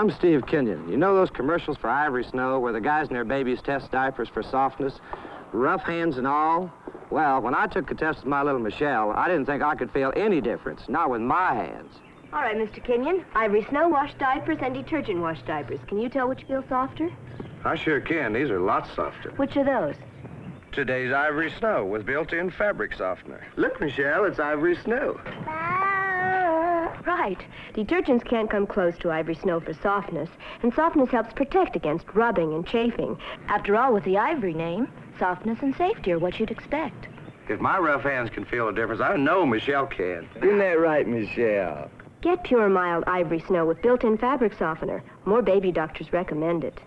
I'm Steve Kenyon. You know those commercials for Ivory Snow where the guys and their babies test diapers for softness, rough hands and all? Well, when I took a test with my little Michelle, I didn't think I could feel any difference, not with my hands. All right, Mr. Kenyon. Ivory Snow wash diapers and detergent wash diapers. Can you tell which feels softer? I sure can. These are lots softer. Which are those? Today's Ivory Snow with built-in fabric softener. Look, Michelle, it's Ivory Snow. Right. Detergents can't come close to Ivory Snow for softness, and softness helps protect against rubbing and chafing. After all, with the Ivory name, softness and safety are what you'd expect. If my rough hands can feel a difference, I know Michelle can. Isn't that right, Michelle? Get Pure Mild Ivory Snow with built-in fabric softener. More baby doctors recommend it.